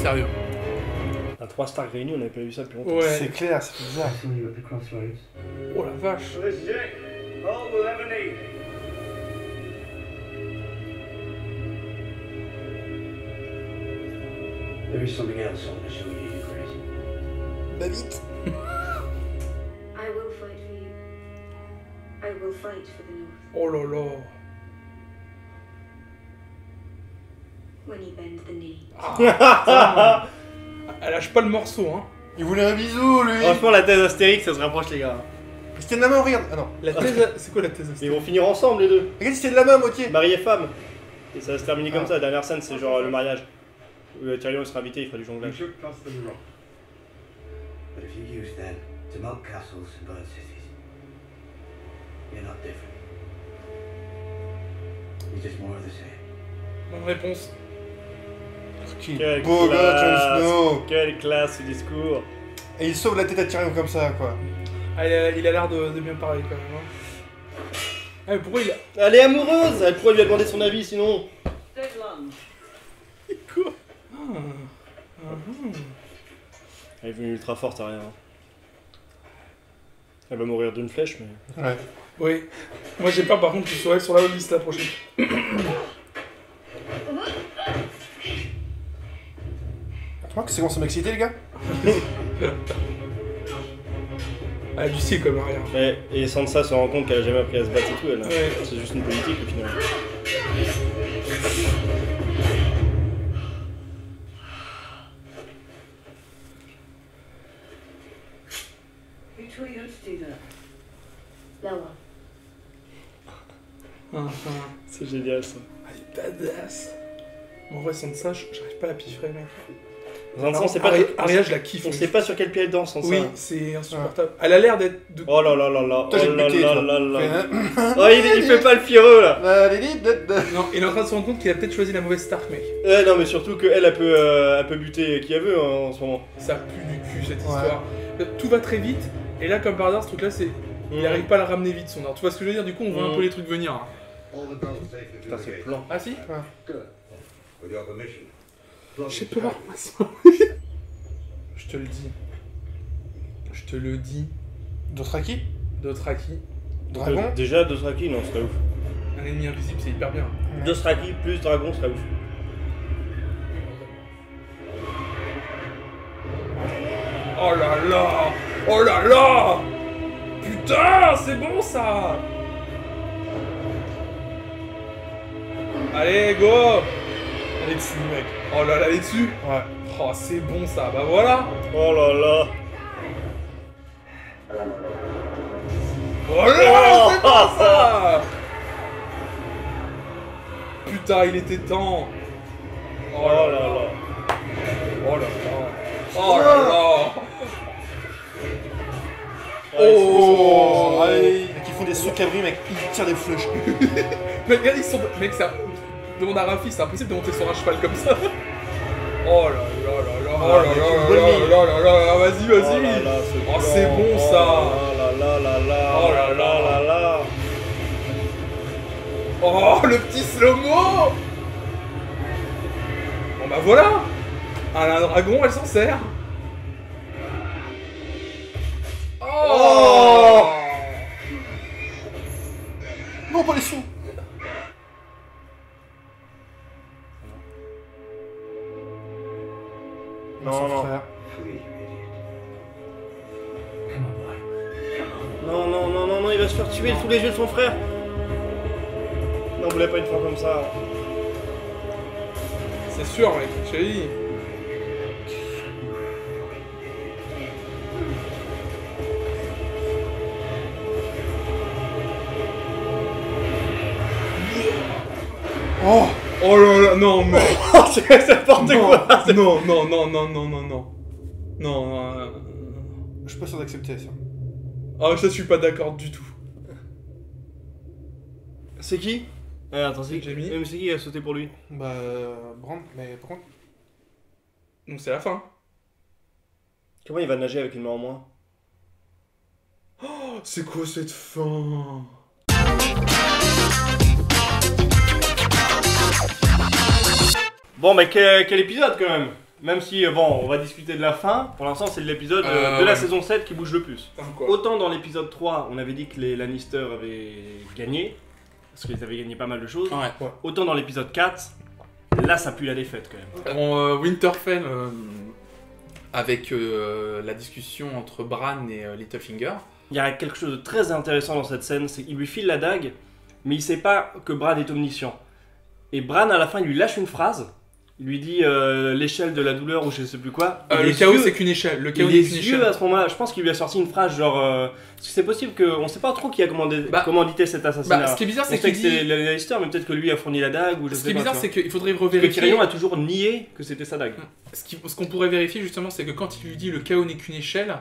sérieux. À 3 stars réunis, on avait pas vu ça depuis longtemps. Ouais. C'est clair, c'est bizarre. Oh la vache. This is it. All we'll ever need. There is something else I want to show you, Chris. Bah vite. I will fight for you. I will fight for the North. Oh là là. When you bend the knee. Ah, elle lâche pas le morceau, hein. Il voulait un bisou, lui. Franchement, la thèse Astérix, ça se rapproche, les gars. C'était de la main, regarde. Ah non. La thèse... C'est quoi la thèse Ils vont finir ensemble, les deux. Regarde, c'était de la main, moitié. Mari et femme. Et ça va se terminer comme Ah. ça. La dernière scène, c'est genre le mariage. Où Tyrion il sera invité, il fera du You jonglage. should cross the rock. But if you use them to melt castles and burn cities, you're not different. You're just more of the same. Bonne réponse. Quelle Beau gars, Jon Snow. classe. Quelle classe ce discours. Et il sauve la tête à Tyrion comme ça, quoi. Ah, il a l'air de bien parler quand même. Hein. Ah, mais pourquoi il a... Elle est amoureuse. Elle pourrait lui a demandé son avis sinon. Quoi Elle est venue ultra forte à rien. Elle va mourir d'une flèche, mais. Ouais. Oui. Moi j'ai peur par contre qu'il soit sur la liste la prochaine. Tu vois que c'est bon, ça m'exciter, les gars. Ah, du ciel comme rien. Ouais, et Sansa se rend compte qu'elle a jamais appris à se battre et tout, elle. Ouais. C'est juste une politique au final. Who taught you how to do that? No one. C'est génial ça. Elle est badass. En vrai, sans ça, j'arrive pas à la piffrer, mec. Sansa, on sait pas. Arya, je la kiffe. On sait pas sur quel pied elle danse, Sansa. Oui, c'est insupportable. Elle a l'air d'être... De... Oh là là là là. Toi, j'ai Oh là buté, là toi. là là. Fais Oh, il fait pas le fiereux là. Non, il est en train de se rendre compte qu'il a peut-être choisi la mauvaise Stark, mec. Non, mais surtout qu'elle, elle peut buter qui elle veut en ce moment. Ça pue du cul, cette Ouais. histoire. Tout va très vite, et là, comme par hasard, ce truc-là, c'est... Il arrive pas à la ramener vite, son art. Tu vois ce que je veux dire? Du coup, on voit un peu les trucs venir. Hein. All the girls safe if Putain, you c'est engage. plan. Ah si? Good. With your permission. J'ai peur. Je te le dis. Je te le dis. Dothraki. Dothraki, Dragon. Déjà, Dothraki, non, ce serait ouf. un ennemi invisible, c'est hyper bien. Dothraki plus dragon, ce serait ouf. Oh là là! Oh là là! Putain, c'est bon ça! Allez, go! Elle est dessus, mec. Oh là là, elle est dessus! Ouais. Oh, c'est bon ça, bah voilà! Oh là là. Voilà, c'est bon ça! Putain, il était temps! Oh là là. Oh là là! Oh là là! Oh, allez, qui font des sauts cabris, mec. Ils tirent des flèches. Mec, regarde, ils sont... Mec, ça... Demande à Rafi, c'est impossible de monter sur un cheval comme ça. Oh là là là là, oh là là là là là là, vas-y, vas-y. Oh, c'est bon ça. Oh là là là là. Oh là là là là. Oh, le petit slow-mo. Bon bah voilà. Un dragon, elle s'en sert. Oh. Non, pas les sous. Non, Son non. frère. Flee, you idiot. Come on, boy. Non, non, non, non, non, il va se faire tuer sous les yeux de son frère. Non, vous voulez pas une fois comme ça. C'est sûr, mec, je t'ai dit. Oh. Oh là là, non, mais... Oh, c'est n'importe quoi. Non, non, non, non, non, non, non. Non, Je suis pas sûr d'accepter ça. Ah, ça, je suis pas d'accord du tout. C'est qui attends, c'est Jamie. Mais c'est qui a sauté pour lui? Bah, Brand, mais par contre. Donc c'est la fin. Comment il va nager avec une main en moins? Oh, c'est quoi cette fin? Bon, mais quel épisode quand même. Même si, bon, on va discuter de la fin, pour l'instant c'est l'épisode de la ouais. saison 7 qui bouge le plus. Quoi. Autant dans l'épisode 3, on avait dit que les Lannister avaient gagné, parce qu'ils avaient gagné pas mal de choses. Ouais. Autant dans l'épisode 4, là ça pue la défaite quand même. Bon, Winterfell, avec la discussion entre Bran et Littlefinger. Il y a quelque chose de très intéressant dans cette scène, c'est qu'il lui file la dague, mais il sait pas que Bran est omniscient. Et Bran à la fin il lui lâche une phrase. Il lui dit l'échelle de la douleur ou je sais plus quoi. Le chaos c'est qu'une échelle. Le chaos n'est qu'une les échelle. yeux à ce moment-là, je pense qu'il lui a sorti une phrase genre. Parce que c'est possible qu'on sait pas trop qui a commandité cet assassinat. Ce qui est bizarre, c'est on sait qu'il que dit. c'est les Lannister, mais peut-être que lui a fourni la dague ou je Ce sais qui est pas. bizarre, tu c'est qu'il faudrait vois. Parce que revérifier. Tyrion a toujours nié que c'était sa dague. Ce qu'on pourrait vérifier justement, c'est que quand il lui dit le chaos n'est qu'une échelle,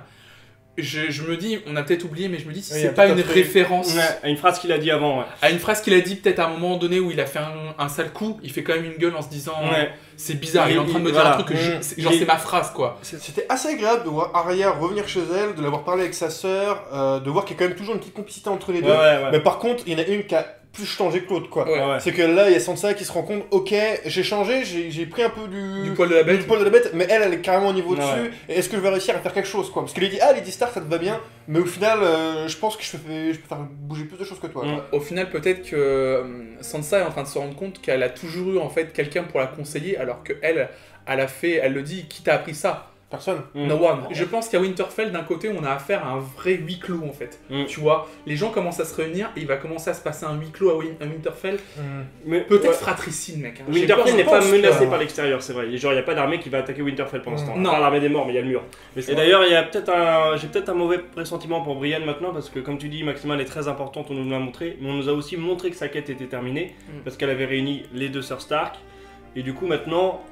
je me dis, on a peut-être oublié, mais je me dis si Oui, c'est pas une peut-être référence À une phrase qu'il a dit avant. Ouais. à une phrase qu'il a dit peut-être à un moment donné où il a fait un sale coup, il fait quand même une gueule en se disant c'est bizarre, il est en train de me dire voilà. un truc que genre c'est ma phrase quoi. C'était assez agréable de voir Arya revenir chez elle, de l'avoir parlé avec sa sœur, de voir qu'il y a quand même toujours une petite complicité entre les deux. Ouais. Mais par contre, il y en a une qui a plus changé que l'autre, quoi. Ouais. C'est que là, il y a Sansa qui se rend compte, ok, j'ai changé, j'ai pris un peu Du poil de la bête. du poil de la bête, mais elle est carrément au niveau Ouais. dessus. Et est-ce que je vais réussir à faire quelque chose, quoi? Parce que Lady Stark, ça te va bien, mais au final, je pense que je peux faire bouger plus de choses que toi. Mm. quoi. Au final, peut-être que Sansa est en train de se rendre compte qu'elle a toujours eu en fait quelqu'un pour la conseiller, alors que elle le dit, qui t'a appris ça? Personne. No one. Je pense qu'à Winterfell, d'un côté, on a affaire à un vrai huis clos en fait. Mm. Tu vois, les gens commencent à se réunir et il va commencer à se passer un huis clos à Winterfell. Mais Peut-être ouais. fratricide, mec. Hein. J'ai Winterfell peur, n'est je pas pense menacé que- par l'extérieur, c'est vrai. Genre, il n'y a pas d'armée qui va attaquer Winterfell pour l'instant. Non. Non, l'armée des morts, mais il y a le mur. Et d'ailleurs, il y a j'ai peut-être un mauvais pressentiment pour Brienne maintenant, parce que comme tu dis, Maxima, elle est très importante, on nous l'a montré, mais on nous a aussi montré que sa quête était terminée, parce qu'elle avait réuni les deux sœurs Stark. Et du coup, maintenant,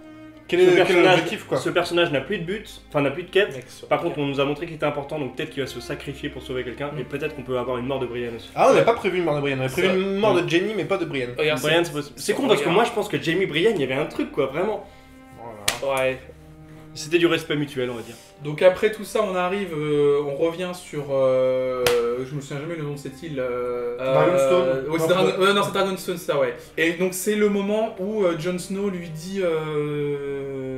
Quel est l'objectif, quoi? ce personnage n'a plus de but, enfin n'a plus de quête. Mec, sur- Par contre, on nous a montré qu'il était important, donc peut-être qu'il va se sacrifier pour sauver quelqu'un, et peut-être qu'on peut avoir une mort de Brienne aussi. Ah, on n'avait pas prévu une mort de Brienne, on avait prévu Ça- une mort de Jenny, mais pas de Brienne. Regarde, Brienne, c'est possible. C'est con parce que moi je pense que Jaime Brienne, il y avait un truc quoi, vraiment. Voilà. Ouais. C'était du respect mutuel, on va dire. Donc après tout ça, on arrive, on revient sur, je me souviens jamais le nom de cette île. Dragonstone. Ouais, c'est non, c'est Dragonstone, ça, ouais. Et donc c'est le moment où Jon Snow lui dit.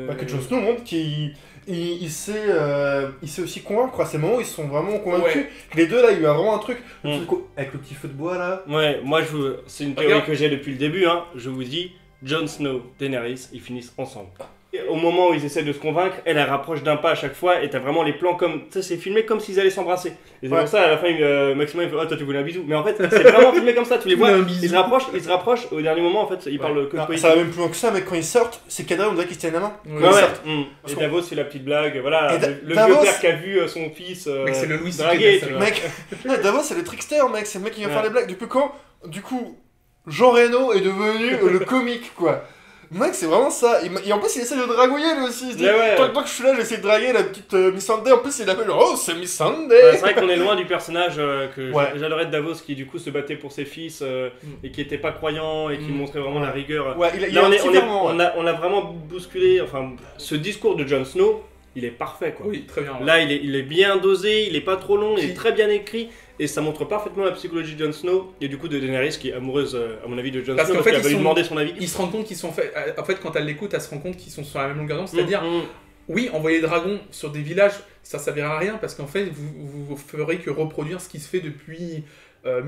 Pas que Jon Snow montre qu'il il sait aussi convaincre, quoi. C'est le moment où ils sont vraiment convaincus. Ouais. Que les deux là, il y a vraiment un truc. Le Mm. truc avec le petit feu de bois là. Ouais, moi c'est une théorie Regarde. que j'ai depuis le début, hein. Je vous dis, Jon Snow, Daenerys, ils finissent ensemble. Et au moment où ils essaient de se convaincre, elle rapproche d'un pas à chaque fois et t'as vraiment les plans comme. Tu sais, c'est filmé comme s'ils allaient s'embrasser. Et c'est Ouais. pour ça, à la fin, Maxima il fait oh, toi tu voulais un bisou. Mais en fait, c'est vraiment filmé comme ça, tu les vois. voulais un bisou. Ils se rapprochent, au dernier moment en fait, ils parlent que de Non, politique. ça va même plus loin que ça, mais quand ils sortent, c'est cadré, on dirait qu'ils se tiennent la main. Ouais, Ouais, Quand ils ouais. sortent. Et Davos fait la petite blague, voilà, Et le Davos- vieux père qui a vu son fils Mec, c'est le Louis C.K. draguer, de tu la vois. Mec, Davos c'est le trickster, mec, c'est le mec qui vient Ouais. faire les blagues. Depuis quand, du coup, Jean Reno est devenu le comique, quoi. Mec, c'est vraiment ça. Et en plus, il essaie de dragouiller lui aussi. Il se dit, Ouais, ouais. tant que je suis là, j'essaie de draguer la petite Miss Sunday. En plus, il appelle oh, c'est Miss Sunday. Ouais, c'est vrai qu'on est loin du personnage que Ouais. j'adorais de Davos qui du coup se battait pour ses fils et qui était pas croyant et qui montrait vraiment la rigueur. Ouais, il y Là a un on, est, petit on, est- moment, ouais. on a vraiment bousculé, enfin ce discours de Jon Snow, il est parfait quoi. Oui, très bien. ouais. Là il est bien dosé, il est pas trop long, il Qui- est très bien écrit et ça montre parfaitement la psychologie de Jon Snow et du coup de Daenerys qui est amoureuse à mon avis de Jon Parce Snow qu'en parce fait, qu'elle ils va lui sont- demander son avis. Ils se rendent compte qu'ils sont faits. En fait, quand elle l'écoute, elle se rend compte qu'ils sont sur la même longueur d'onde. C'est-à-dire, Mm. oui, envoyer des dragons sur des villages, ça servira à rien parce qu'en fait, vous ferez que reproduire ce qui se fait depuis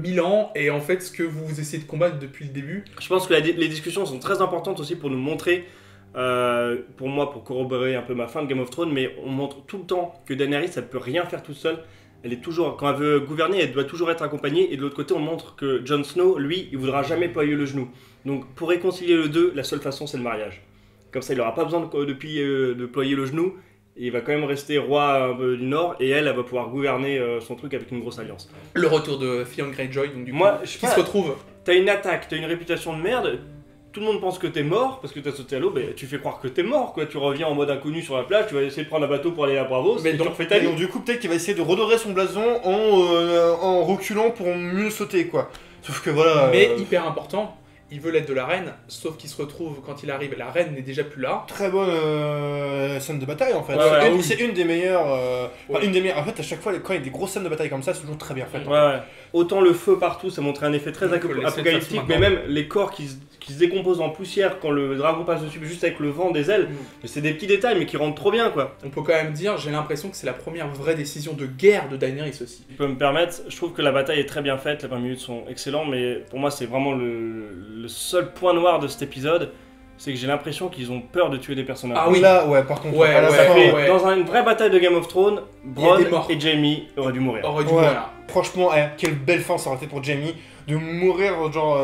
1000 ans et en fait ce que vous essayez de combattre depuis le début. Je pense que les discussions sont très importantes aussi pour nous montrer, pour moi, pour corroborer un peu ma fin de Game of Thrones, mais on montre tout le temps que Daenerys, elle peut rien faire toute seule. Elle est toujours, quand elle veut gouverner, elle doit toujours être accompagnée. Et de l'autre côté, on montre que Jon Snow, lui, il voudra jamais ployer le genou. Donc, pour réconcilier les deux, la seule façon, c'est le mariage. Comme ça, il n'aura pas besoin de ployer le genou. Et il va quand même rester roi un peu du Nord. Et elle va pouvoir gouverner son truc avec une grosse alliance. Le retour de Theon Greyjoy, donc du coup, Moi, je sais qui pas, se retrouve. T'as une attaque, t'as une réputation de merde, tout le monde pense que t'es mort parce que t'as sauté à l'eau, mais tu fais croire que t'es mort quoi. Tu reviens en mode inconnu sur la plage, tu vas essayer de prendre un bateau pour aller à Bravos, Mais et donc- tu refais ta Et vie. donc, du coup, peut-être qu'il va essayer de redorer son blason en reculant pour mieux sauter, quoi. Sauf que voilà. Mais hyper important, il veut l'aide de la reine, sauf qu'il se retrouve quand il arrive, la reine n'est déjà plus là. Très bonne scène de bataille en fait. Ouais, ouais, oui. C'est une des meilleures. Enfin, Ouais. une des meilleures. En fait, à chaque fois, quand il y a des grosses scènes de bataille comme ça, c'est toujours très bien fait. Ouais, ouais. Autant le feu partout, ça montrait un effet très Donc, les scènes apocalyptique, façon mais maintenant. même les corps qui qui se décompose en poussière quand le dragon passe dessus, juste avec le vent des ailes. Mais c'est des petits détails, mais qui rendent trop bien, quoi. On peut quand même dire, j'ai l'impression que c'est la première vraie décision de guerre de Daenerys aussi. Je peux me permettre, je trouve que la bataille est très bien faite, les 20 minutes sont excellents, mais pour moi, c'est vraiment le seul point noir de cet épisode. C'est que j'ai l'impression qu'ils ont peur de tuer des personnages. Ah oui. Là, ouais, par contre, Ouais, à la ouais, fin, ouais. Dans une vraie bataille de Game of Thrones, Il y a Bronn des morts. et Jaime auraient dû mourir. Aurait dû Ouais. mourir. Franchement, quelle belle fin ça aurait été pour Jaime de mourir genre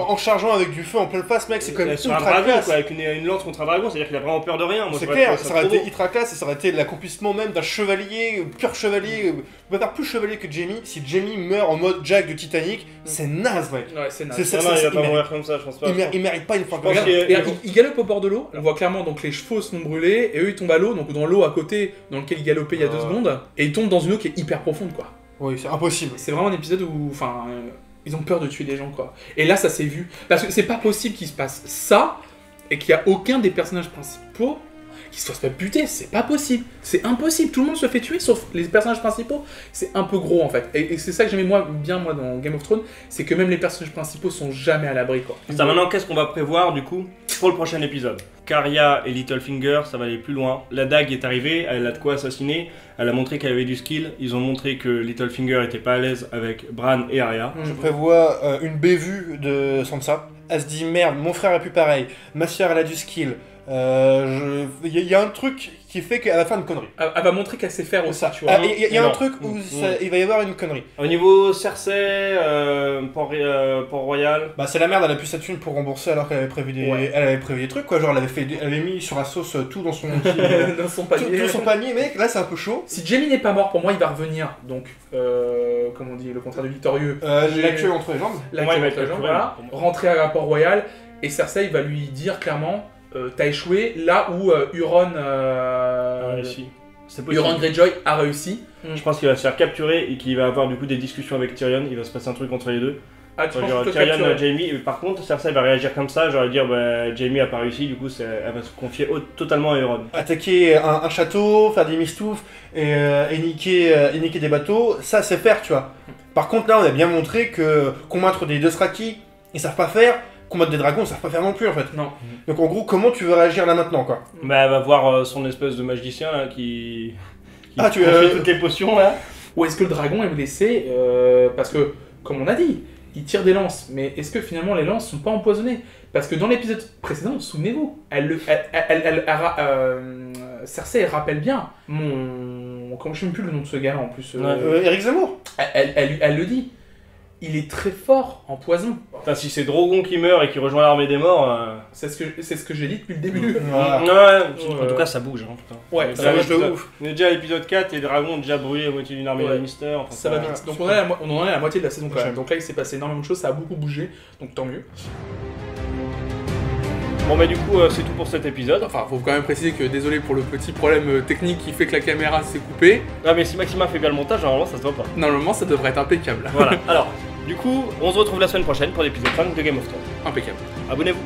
en chargeant avec du feu en pleine face, mec, c'est quand même sur un ultra dragon, classe. quoi, avec une lance contre un dragon, c'est-à-dire qu'il a vraiment peur de rien. Moi, C'est j'aurais clair, trouvé ça aurait trop été beau. ultra classe et ça aurait été l'accomplissement même d'un chevalier, pur chevalier. On peut faire plus chevalier que Jaime. Si Jaime meurt en mode Jack de Titanic, c'est naze, mec. Ouais, c'est naze. C'est ça, Non, non, il va il pas mérite- mourir comme ça, je pense pas. Il mérite pas une fin comme pense ça. qu'il- Regarde, il galope au bord de l'eau, on voit clairement donc les chevaux sont brûlés et eux ils tombent à l'eau, donc dans l'eau à côté dans lequel ils galopaient il y a 2 secondes, et ils tombent dans une eau qui est hyper profonde quoi. Oui, c'est impossible. C'est vraiment un épisode où, enfin, ils ont peur de tuer des gens quoi. Et là ça s'est vu, parce que c'est pas possible qu'il se passe ça et qu'il y a aucun des personnages principaux qui se fasse pas buter, c'est pas possible, c'est impossible, tout le monde se fait tuer sauf les personnages principaux, c'est un peu gros en fait. Et c'est ça que j'aimais bien moi dans Game of Thrones, c'est que même les personnages principaux sont jamais à l'abri quoi. Ça, maintenant, qu'est-ce qu'on va prévoir du coup pour le prochain épisode? Karya et Littlefinger, ça va aller plus loin. La dague est arrivée, elle a de quoi assassiner, elle a montré qu'elle avait du skill. Ils ont montré que Littlefinger était pas à l'aise avec Bran et Arya. Je prévois une bévue de Sansa. Elle se dit merde, mon frère a pu pareil, ma soeur elle a du skill. Il y a un truc qui fait qu'elle va faire une connerie. Elle va montrer qu'elle sait faire aussi, tu vois. Il y a un Non. truc où il va y avoir une connerie. Au niveau Cersei, Port-Royal, Bah c'est la merde, elle a plus sa thune pour rembourser alors qu'elle avait prévu des, Ouais. elle avait prévu des trucs quoi, genre elle avait mis sur la sauce tout dans son Dans son panier. tout son panier mec, là c'est un peu chaud. Si Jaime n'est pas mort, pour moi, il va revenir. Donc, comment on dit, le contrat de victorieux. La queue entre les jambes. La Ouais, queue mais entre les le jambes, problème, voilà. pour moi. Rentrer à Port-Royal. Et Cersei va lui dire clairement, t'as échoué là où Euron, réussi. C'est possible. Euron Greyjoy a réussi. Je pense qu'il va se faire capturer et qu'il va avoir du coup des discussions avec Tyrion. Il va se passer un truc entre les deux. Ah, tu penses Genre que Tyrion, capturé Jaime. Et par contre, Cersei va réagir comme ça. Genre dire bah, Jaime a pas réussi. Du coup, elle va se confier totalement à Euron. Attaquer un château, faire des mistoufs et niquer des bateaux, ça c'est faire tu vois. Par contre là on a bien montré que combattre des Dothraki, ils savent pas faire. Combattre des dragons, ils savent pas faire non plus en fait. Non. Donc en gros, comment tu veux réagir là maintenant quoi? Bah, elle va voir son espèce de magicien là qui Ah, tu confie toutes les potions là. Ou est-ce que le dragon est blessé parce que, comme on a dit, il tire des lances. Mais est-ce que finalement les lances sont pas empoisonnées? Parce que dans l'épisode précédent, souvenez-vous, Cersei elle rappelle bien comment je ne sais plus le nom de ce gars en plus. Eric Zemmour. Elle le dit. Il est très fort en poison. Enfin, si c'est Drogon qui meurt et qui rejoint l'armée des morts. C'est ce que j'ai dit depuis le début. Voilà. Ouais, en tout cas, ça bouge. Hein, putain. Ouais, Ça ça, bouge de l'épisode- ouf. On est déjà à l'épisode 4 et les dragons ont déjà brûlé la moitié d'une armée Ouais. Lannister. Enfin, ça va vite. Donc on en est à la moitié de la saison quand même. Donc là il s'est passé énormément de choses, ça a beaucoup bougé. Donc tant mieux. Bon, bah, du coup, c'est tout pour cet épisode. Enfin, faut quand même préciser que désolé pour le petit problème technique qui fait que la caméra s'est coupée. Ah, mais si Maxima fait bien le montage, normalement, ça se voit pas. Normalement ça devrait être impeccable. Voilà. Alors, du coup, on se retrouve la semaine prochaine pour l'épisode 5 de Game of Thrones. Impeccable. Abonnez-vous.